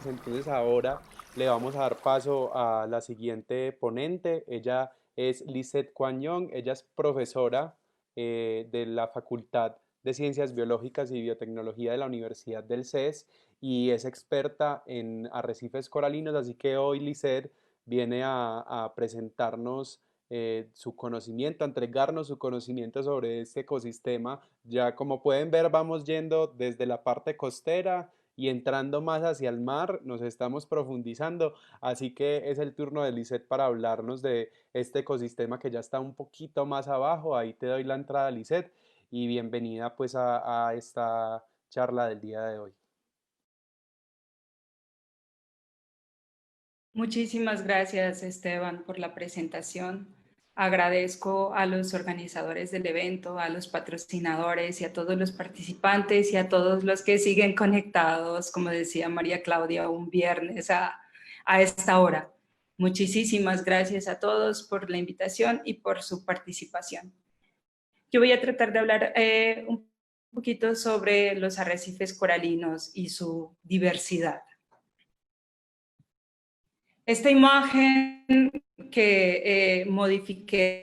Entonces ahora le vamos a dar paso a la siguiente ponente. Ella es Lisette Coañón, ella es profesora de la Facultad de Ciencias Biológicas y Biotecnología de la Universidad del CES y es experta en arrecifes coralinos, así que hoy Lisette viene a presentarnos su conocimiento, a entregarnos su conocimiento sobre este ecosistema. Ya como pueden ver, vamos yendo desde la parte costera y entrando más hacia el mar, nos estamos profundizando, así que es el turno de Lisette para hablarnos de este ecosistema que ya está un poquito más abajo. Ahí te doy la entrada, Lisette, y bienvenida pues a esta charla del día de hoy. Muchísimas gracias, Esteban, por la presentación. Agradezco a los organizadores del evento, a los patrocinadores y a todos los participantes y a todos los que siguen conectados, como decía María Claudia, un viernes a esta hora. Muchísimas gracias a todos por la invitación y por su participación. Yo voy a tratar de hablar un poquito sobre los arrecifes coralinos y su diversidad. Esta imagen que modifiqué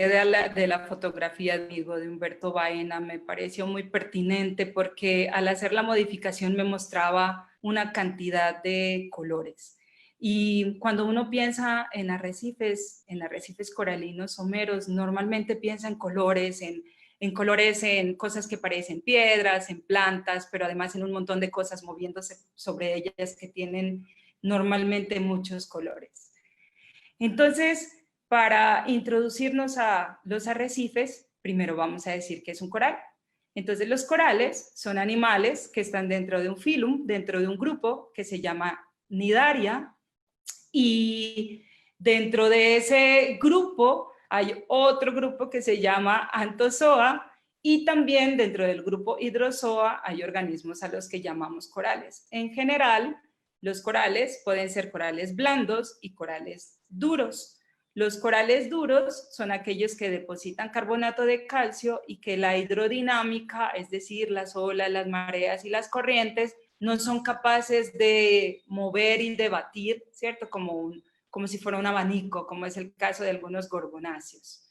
de la fotografía de Humberto Baena me pareció muy pertinente porque al hacer la modificación me mostraba una cantidad de colores. Y cuando uno piensa en arrecifes coralinos someros, normalmente piensa en colores, en cosas que parecen piedras, en plantas, pero además en un montón de cosas moviéndose sobre ellas que tienen normalmente muchos colores. Entonces, para introducirnos a los arrecifes, primero vamos a decir que es un coral. Entonces, los corales son animales que están dentro de un filum, dentro de un grupo que se llama Nidaria, y dentro de ese grupo hay otro grupo que se llama Anthozoa, y también dentro del grupo Hydrozoa hay organismos a los que llamamos corales. En general, los corales pueden ser corales blandos y corales duros. Los corales duros son aquellos que depositan carbonato de calcio y que la hidrodinámica, es decir, las olas, las mareas y las corrientes, no son capaces de mover y debatir, ¿cierto? Como si fuera un abanico, como es el caso de algunos gorgonáceos.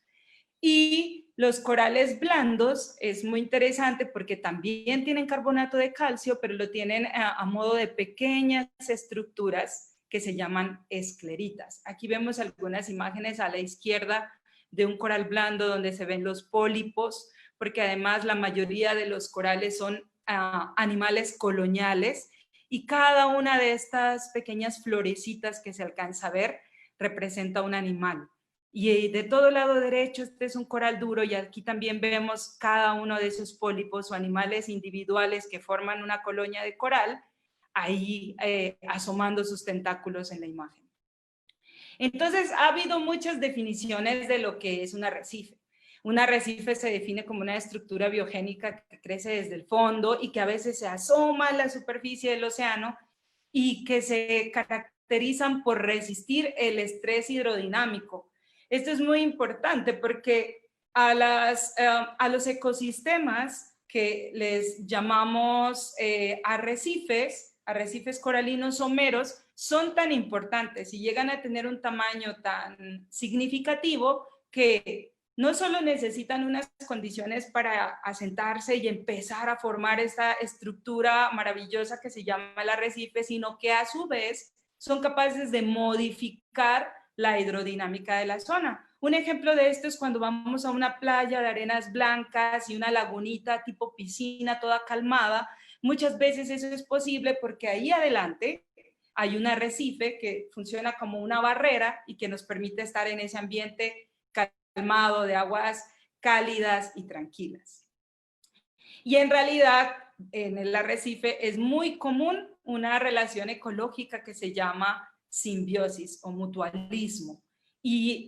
Y los corales blandos es muy interesante porque también tienen carbonato de calcio, pero lo tienen a modo de pequeñas estructuras que se llaman escleritas. Aquí vemos algunas imágenes a la izquierda de un coral blando donde se ven los pólipos, porque además la mayoría de los corales son animales coloniales y cada una de estas pequeñas florecitas que se alcanza a ver representa un animal. Y de todo lado derecho este es un coral duro y aquí también vemos cada uno de esos pólipos o animales individuales que forman una colonia de coral ahí asomando sus tentáculos en la imagen. Entonces ha habido muchas definiciones de lo que es un arrecife. Un arrecife se define como una estructura biogénica que crece desde el fondo y que a veces se asoma a la superficie del océano y que se caracterizan por resistir el estrés hidrodinámico. Esto es muy importante porque a los ecosistemas que les llamamos arrecifes coralinos someros, son tan importantes y llegan a tener un tamaño tan significativo que no solo necesitan unas condiciones para asentarse y empezar a formar esta estructura maravillosa que se llama el arrecife, sino que a su vez son capaces de modificar la hidrodinámica de la zona. Un ejemplo de esto es cuando vamos a una playa de arenas blancas y una lagunita tipo piscina toda calmada. Muchas veces eso es posible porque ahí adelante hay un arrecife que funciona como una barrera y que nos permite estar en ese ambiente calmado, de aguas cálidas y tranquilas. Y en realidad, en el arrecife es muy común una relación ecológica que se llama simbiosis o mutualismo. Y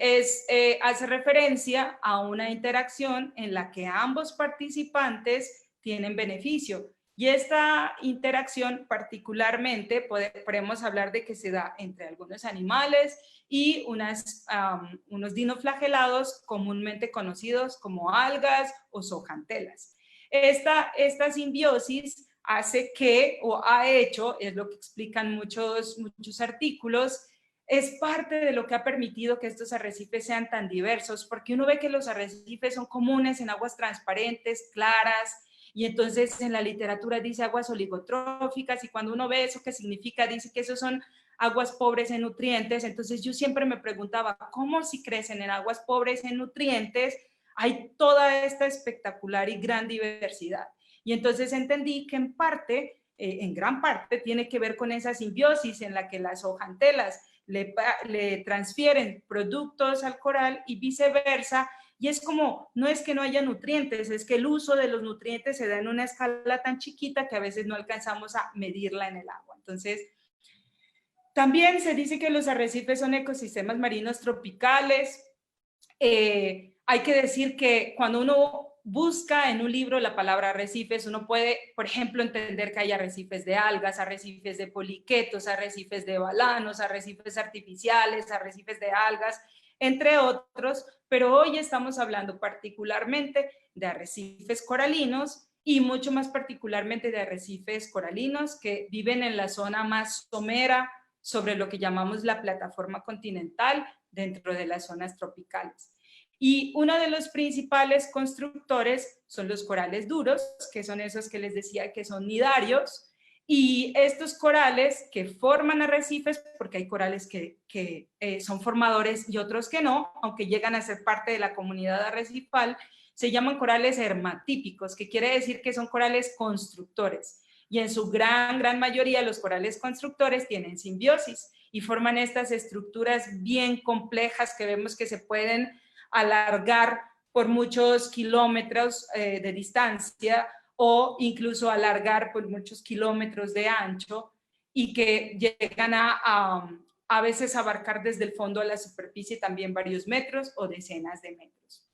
hace referencia a una interacción en la que ambos participantes tienen beneficio. Y esta interacción particularmente podemos hablar de que se da entre algunos animales y unos dinoflagelados comúnmente conocidos como algas o zooxantelas. Esta simbiosis hace que, o ha hecho, es lo que explican muchos artículos, es parte de lo que ha permitido que estos arrecifes sean tan diversos, porque uno ve que los arrecifes son comunes en aguas transparentes, claras, y entonces en la literatura dice aguas oligotróficas, y cuando uno ve eso, ¿qué significa? Dice que esos son aguas pobres en nutrientes. Entonces yo siempre me preguntaba, ¿cómo si crecen en aguas pobres en nutrientes hay toda esta espectacular y gran diversidad? Y entonces entendí que en parte, en gran parte, tiene que ver con esa simbiosis en la que las hojantelas le transfieren productos al coral y viceversa, y es como, no es que no haya nutrientes, es que el uso de los nutrientes se da en una escala tan chiquita que a veces no alcanzamos a medirla en el agua. Entonces, también se dice que los arrecifes son ecosistemas marinos tropicales. Hay que decir que cuando uno busca en un libro la palabra arrecifes, uno puede, por ejemplo, entender que hay arrecifes de algas, arrecifes de poliquetos, arrecifes de balanos, arrecifes artificiales, arrecifes de algas, entre otros, pero hoy estamos hablando particularmente de arrecifes coralinos y mucho más particularmente de arrecifes coralinos que viven en la zona más somera sobre lo que llamamos la plataforma continental dentro de las zonas tropicales. Y uno de los principales constructores son los corales duros, que son esos que les decía que son nidarios, y estos corales que forman arrecifes, porque hay corales que son formadores y otros que no, aunque llegan a ser parte de la comunidad arrecifal, se llaman corales hermatípicos, que quiere decir que son corales constructores. Y en su gran mayoría los corales constructores tienen simbiosis y forman estas estructuras bien complejas que vemos que se pueden alargar por muchos kilómetros de distancia o incluso alargar por muchos kilómetros de ancho y que llegan a veces abarcar desde el fondo a la superficie también varios metros o decenas de metros.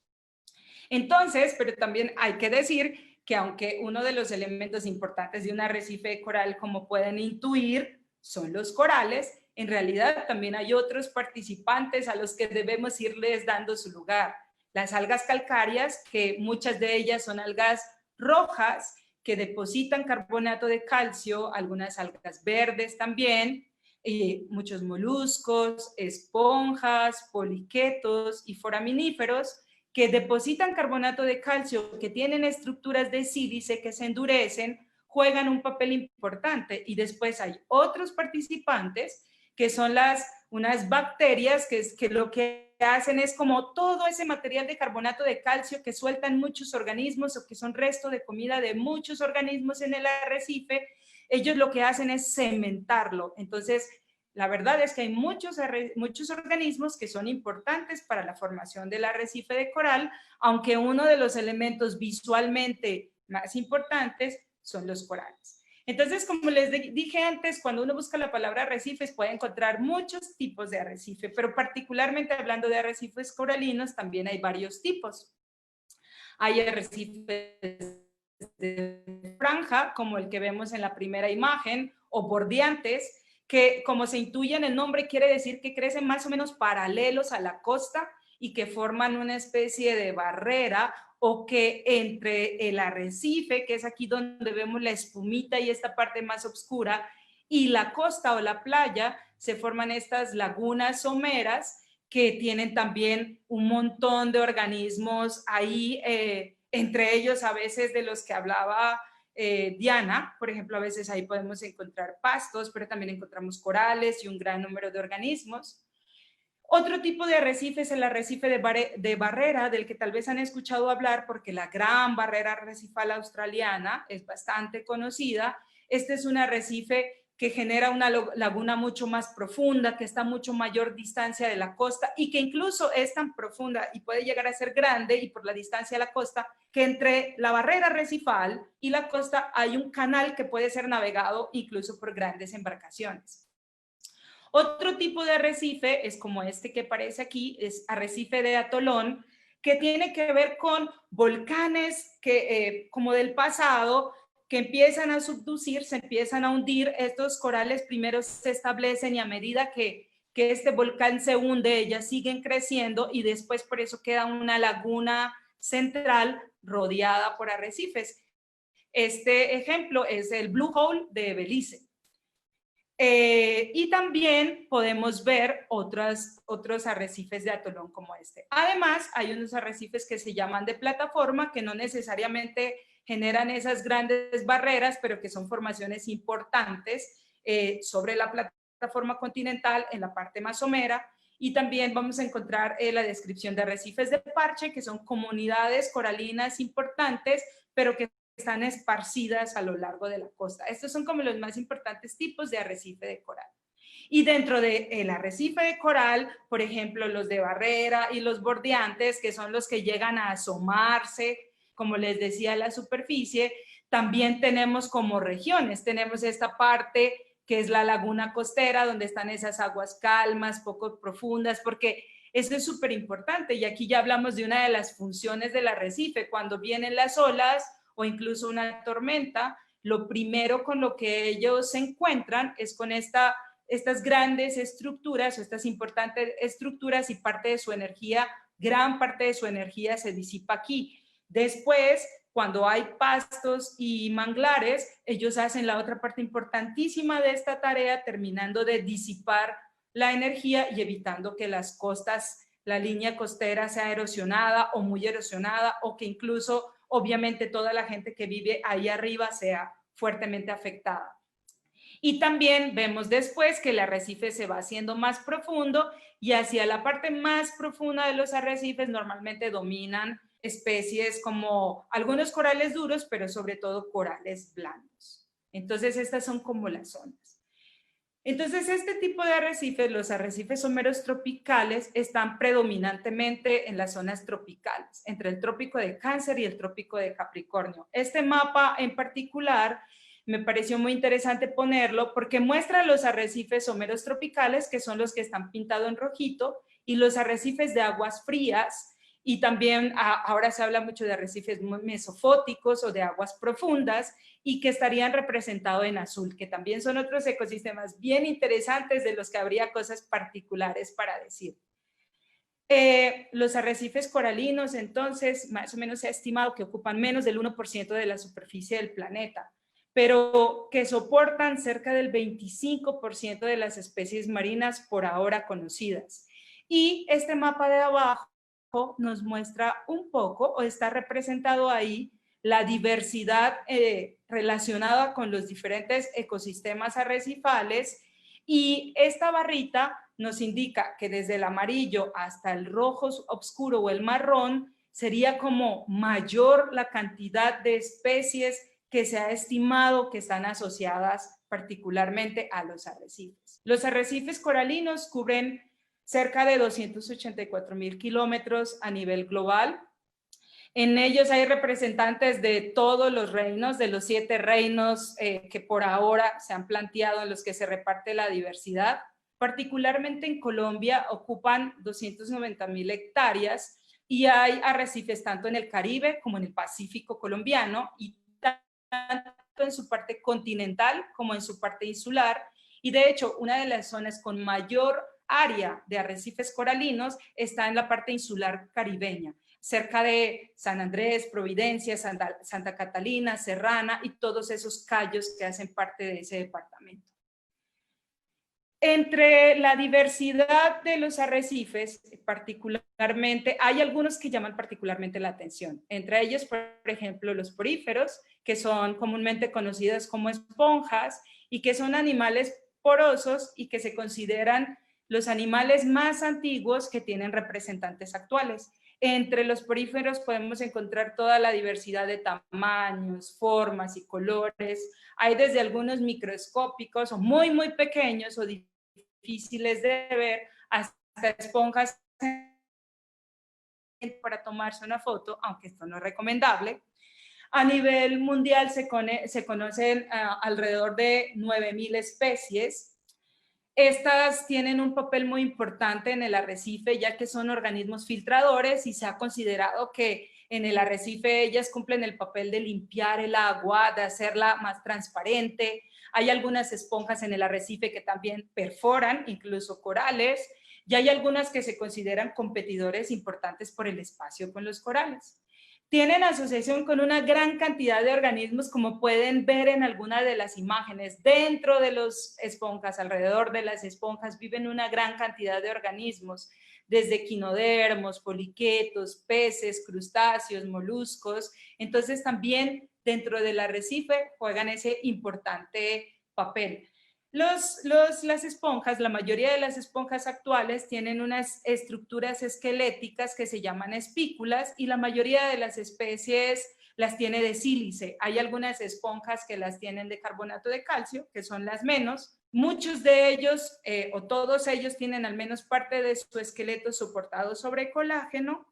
Entonces, pero también hay que decir que aunque uno de los elementos importantes de un arrecife de coral, como pueden intuir, son los corales, en realidad también hay otros participantes a los que debemos irles dando su lugar. Las algas calcáreas, que muchas de ellas son algas rojas, que depositan carbonato de calcio, algunas algas verdes también, muchos moluscos, esponjas, poliquetos y foraminíferos, que depositan carbonato de calcio, que tienen estructuras de sílice que se endurecen, juegan un papel importante. Y después hay otros participantes que son unas bacterias que lo que hacen es como todo ese material de carbonato de calcio que sueltan muchos organismos o que son resto de comida de muchos organismos en el arrecife, ellos lo que hacen es cementarlo. Entonces, la verdad es que hay muchos organismos que son importantes para la formación del arrecife de coral, aunque uno de los elementos visualmente más importantes son los corales. Entonces, como les dije antes, cuando uno busca la palabra arrecifes puede encontrar muchos tipos de arrecife, pero particularmente hablando de arrecifes coralinos también hay varios tipos. Hay arrecifes de franja, como el que vemos en la primera imagen, o bordeantes, que como se intuye en el nombre quiere decir que crecen más o menos paralelos a la costa y que forman una especie de barrera o que entre el arrecife, que es aquí donde vemos la espumita y esta parte más oscura, y la costa o la playa, se forman estas lagunas someras que tienen también un montón de organismos ahí, entre ellos a veces de los que hablaba Diana, por ejemplo, a veces ahí podemos encontrar pastos, pero también encontramos corales y un gran número de organismos. Otro tipo de arrecife es el arrecife de barrera, del que tal vez han escuchado hablar porque la gran barrera arrecifal australiana es bastante conocida. Este es un arrecife que genera una laguna mucho más profunda, que está a mucho mayor distancia de la costa y que incluso es tan profunda y puede llegar a ser grande y por la distancia a la costa, que entre la barrera arrecifal y la costa hay un canal que puede ser navegado incluso por grandes embarcaciones. Otro tipo de arrecife es como este que aparece aquí, es arrecife de atolón, que tiene que ver con volcanes que, como del pasado, que empiezan a subducir, se empiezan a hundir. Estos corales primero se establecen y a medida que este volcán se hunde, ellas siguen creciendo y después por eso queda una laguna central rodeada por arrecifes. Este ejemplo es el Blue Hole de Belice. Y también podemos ver otros arrecifes de atolón como este. Además, hay unos arrecifes que se llaman de plataforma, que no necesariamente generan esas grandes barreras, pero que son formaciones importantes sobre la plataforma continental en la parte más somera. Y también vamos a encontrar la descripción de arrecifes de parche, que son comunidades coralinas importantes, pero que están esparcidas a lo largo de la costa. Estos son como los más importantes tipos de arrecife de coral. Y dentro del arrecife de coral, por ejemplo, los de barrera y los bordeantes, que son los que llegan a asomarse, como les decía, a la superficie, también tenemos como regiones. Tenemos esta parte que es la laguna costera, donde están esas aguas calmas, poco profundas, porque eso es súper importante. Y aquí ya hablamos de una de las funciones del arrecife. Cuando vienen las olas o incluso una tormenta, lo primero con lo que ellos se encuentran es con estas grandes estructuras o estas importantes estructuras, y parte de su energía, gran parte de su energía se disipa aquí. Después, cuando hay pastos y manglares, ellos hacen la otra parte importantísima de esta tarea, terminando de disipar la energía y evitando que las costas, la línea costera sea erosionada o muy erosionada, o que incluso obviamente toda la gente que vive ahí arriba sea fuertemente afectada. Y también vemos después que el arrecife se va haciendo más profundo, y hacia la parte más profunda de los arrecifes normalmente dominan especies como algunos corales duros, pero sobre todo corales blandos. Entonces estas son como las zonas. Entonces, este tipo de arrecifes, los arrecifes someros tropicales, están predominantemente en las zonas tropicales, entre el trópico de Cáncer y el trópico de Capricornio. Este mapa en particular me pareció muy interesante ponerlo porque muestra los arrecifes someros tropicales, que son los que están pintados en rojito, y los arrecifes de aguas frías, y también ahora se habla mucho de arrecifes mesofóticos o de aguas profundas, y que estarían representados en azul, que también son otros ecosistemas bien interesantes de los que habría cosas particulares para decir. Los arrecifes coralinos, entonces, más o menos se ha estimado que ocupan menos del 1% de la superficie del planeta, pero que soportan cerca del 25% de las especies marinas por ahora conocidas. Y este mapa de abajo nos muestra un poco, o está representado ahí, la diversidad relacionada con los diferentes ecosistemas arrecifales, y esta barrita nos indica que desde el amarillo hasta el rojo oscuro o el marrón sería como mayor la cantidad de especies que se ha estimado que están asociadas particularmente a los arrecifes. Los arrecifes coralinos cubren cerca de 284,000 kilómetros a nivel global. En ellos hay representantes de todos los reinos, de los 7 reinos que por ahora se han planteado en los que se reparte la diversidad. Particularmente en Colombia ocupan 290,000 hectáreas, y hay arrecifes tanto en el Caribe como en el Pacífico colombiano, y tanto en su parte continental como en su parte insular. Y de hecho, una de las zonas con mayor área de arrecifes coralinos está en la parte insular caribeña, cerca de San Andrés, Providencia, Santa Catalina, Serrana y todos esos cayos que hacen parte de ese departamento. Entre la diversidad de los arrecifes, particularmente, hay algunos que llaman particularmente la atención. Entre ellos, por ejemplo, los poríferos, que son comúnmente conocidos como esponjas y que son animales porosos y que se consideran los animales más antiguos que tienen representantes actuales. Entre los poríferos podemos encontrar toda la diversidad de tamaños, formas y colores. Hay desde algunos microscópicos o muy, muy pequeños o difíciles de ver, hasta esponjas para tomarse una foto, aunque esto no es recomendable. A nivel mundial se conocen alrededor de 9,000 especies. Estas tienen un papel muy importante en el arrecife, ya que son organismos filtradores, y se ha considerado que en el arrecife ellas cumplen el papel de limpiar el agua, de hacerla más transparente. Hay algunas esponjas en el arrecife que también perforan, incluso corales, y hay algunas que se consideran competidores importantes por el espacio con los corales. tienen asociación con una gran cantidad de organismos, como pueden ver en algunas de las imágenes. Dentro de las esponjas, alrededor de las esponjas, viven una gran cantidad de organismos, desde equinodermos, poliquetos, peces, crustáceos, moluscos. Entonces también dentro del arrecife juegan ese importante papel. Las esponjas, la mayoría de las esponjas actuales tienen unas estructuras esqueléticas que se llaman espículas, y la mayoría de las especies las tiene de sílice. Hay algunas esponjas que las tienen de carbonato de calcio, que son las menos. Muchos de ellos, o todos ellos, tienen al menos parte de su esqueleto soportado sobre colágeno,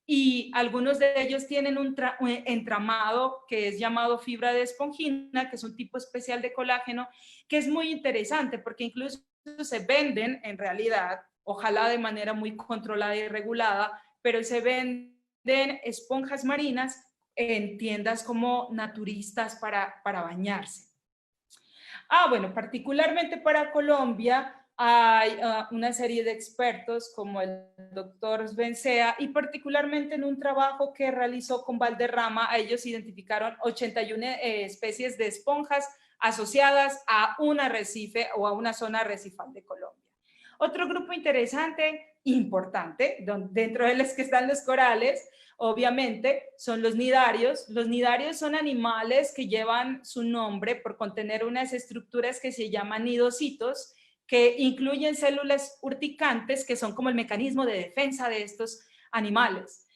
y algunos de ellos tienen un entramado que es llamado fibra de espongina, que es un tipo especial de colágeno, que es muy interesante porque incluso se venden en realidad, ojalá de manera muy controlada y regulada, pero se venden esponjas marinas en tiendas como naturistas para bañarse. Bueno, particularmente para Colombia hay una serie de expertos como el doctor Svencea, y particularmente en un trabajo que realizó con Valderrama, a ellos identificaron 81 especies de esponjas asociadas a un arrecife o a una zona arrecifal de Colombia. Otro grupo interesante, importante, dentro de los que están los corales, obviamente, son los nidarios. Los nidarios son animales que llevan su nombre por contener unas estructuras que se llaman nidocitos, que incluyen células urticantes, que son como el mecanismo de defensa de estos animales.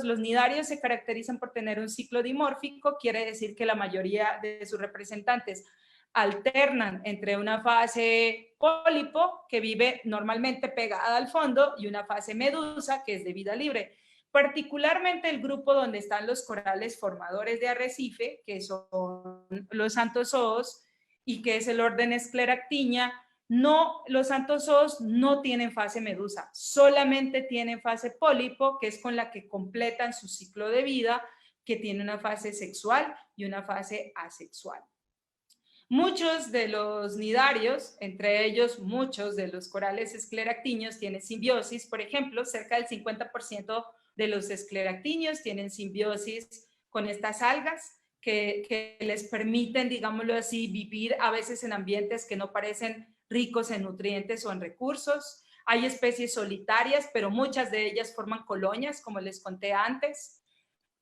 Los nidarios se caracterizan por tener un ciclo dimórfico, quiere decir que la mayoría de sus representantes alternan entre una fase pólipo, que vive normalmente pegada al fondo, y una fase medusa, que es de vida libre. Particularmente el grupo donde están los corales formadores de arrecife, que son los anthozoos, y que es el orden Scleractinia. No, los anthozoos no tienen fase medusa, solamente tienen fase pólipo, que es con la que completan su ciclo de vida, que tiene una fase sexual y una fase asexual. Muchos de los nidarios, entre ellos muchos de los corales escleractinos, tienen simbiosis. Por ejemplo, cerca del 50% de los escleractinos tienen simbiosis con estas algas que les permiten, digámoslo así, vivir a veces en ambientes que no parecen ricos en nutrientes o en recursos. Hay especies solitarias, pero muchas de ellas forman colonias, como les conté antes.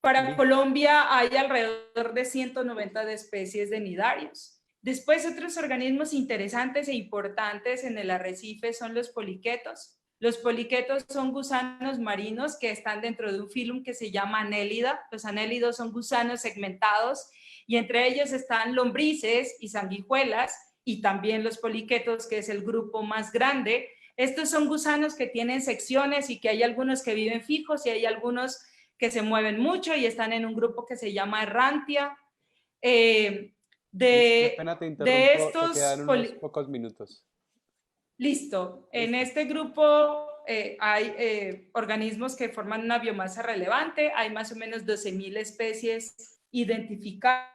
Para Colombia hay alrededor de 190 de especies de nidarios. Después, otros organismos interesantes e importantes en el arrecife son los poliquetos. Los poliquetos son gusanos marinos que están dentro de un filum que se llama anélida. Los anélidos son gusanos segmentados, y entre ellos están lombrices y sanguijuelas, y también los poliquetos, que es el grupo más grande. Estos son gusanos que tienen secciones, y que hay algunos que viven fijos y hay algunos que se mueven mucho y están en un grupo que se llama errantia. Qué pena te De interrumpo, te quedan estos, unos pocos minutos. listo, en Listo. este grupo hay organismos que forman una biomasa relevante, hay más o menos 12.000 especies identificadas,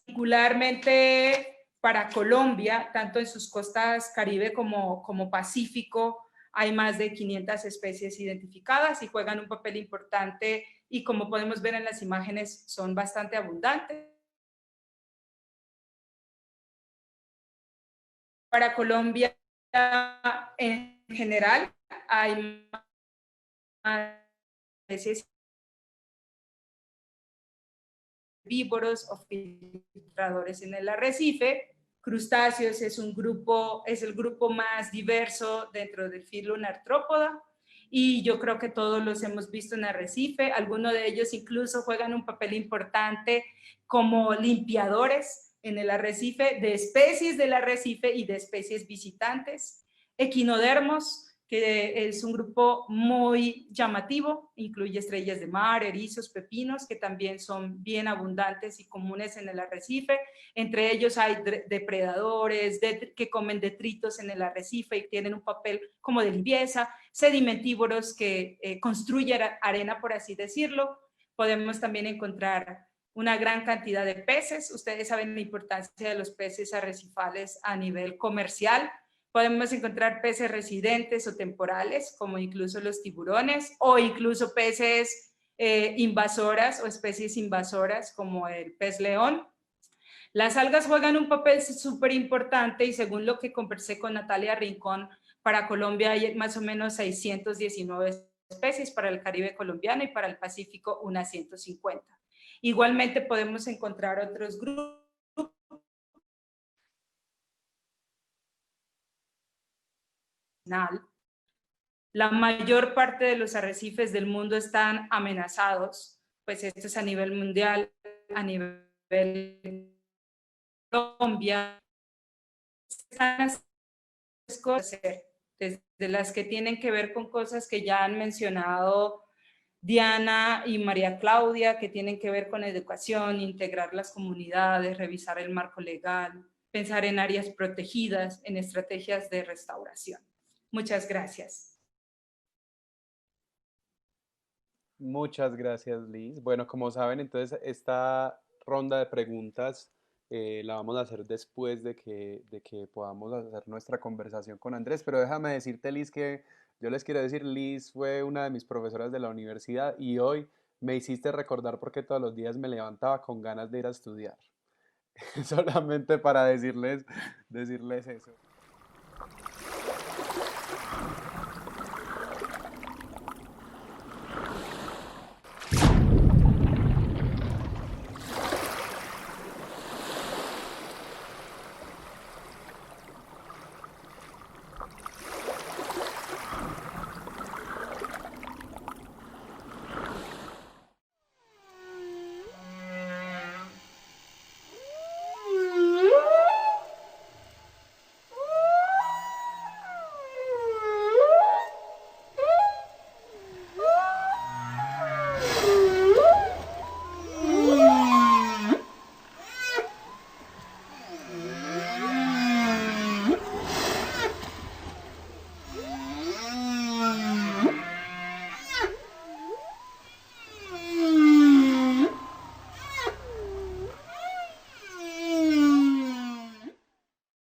particularmente para Colombia, tanto en sus costas Caribe como Pacífico, hay más de 500 especies identificadas y juegan un papel importante, y como podemos ver en las imágenes, son bastante abundantes. Para Colombia, en general, hay más especies herbívoros o filtradores en el arrecife. Crustáceos es el grupo más diverso dentro del filo Artrópoda, y yo creo que todos los hemos visto en arrecife. Algunos de ellos incluso juegan un papel importante como limpiadores en el arrecife, de especies del arrecife y de especies visitantes. Equinodermos, que es un grupo muy llamativo, incluye estrellas de mar, erizos, pepinos, que también son bien abundantes y comunes en el arrecife. Entre ellos hay depredadores que comen detritos en el arrecife y tienen un papel como de limpieza, sedimentívoros que construyen arena, por así decirlo. Podemos también encontrar una gran cantidad de peces. Ustedes saben la importancia de los peces arrecifales a nivel comercial, Podemos encontrar peces residentes o temporales, como incluso los tiburones, o incluso peces invasoras o especies invasoras, como el pez león. Las algas juegan un papel súper importante y según lo que conversé con Natalia Rincón, para Colombia hay más o menos 619 especies, para el Caribe colombiano y para el Pacífico unas 150. Igualmente podemos encontrar otros grupos. La mayor parte de los arrecifes del mundo están amenazados, pues esto es a nivel mundial, a nivel Colombia, están cosas, desde las que tienen que ver con cosas que ya han mencionado Diana y María Claudia, que tienen que ver con educación, integrar las comunidades, revisar el marco legal, pensar en áreas protegidas, en estrategias de restauración. Muchas gracias. Muchas gracias, Liz. Bueno, como saben, entonces esta ronda de preguntas la vamos a hacer después de que podamos hacer nuestra conversación con Andrés, pero déjame decirte, Liz, que yo les quiero decir, Liz fue una de mis profesoras de la universidad y hoy me hiciste recordar por qué todos los días me levantaba con ganas de ir a estudiar. Solamente para decirles eso.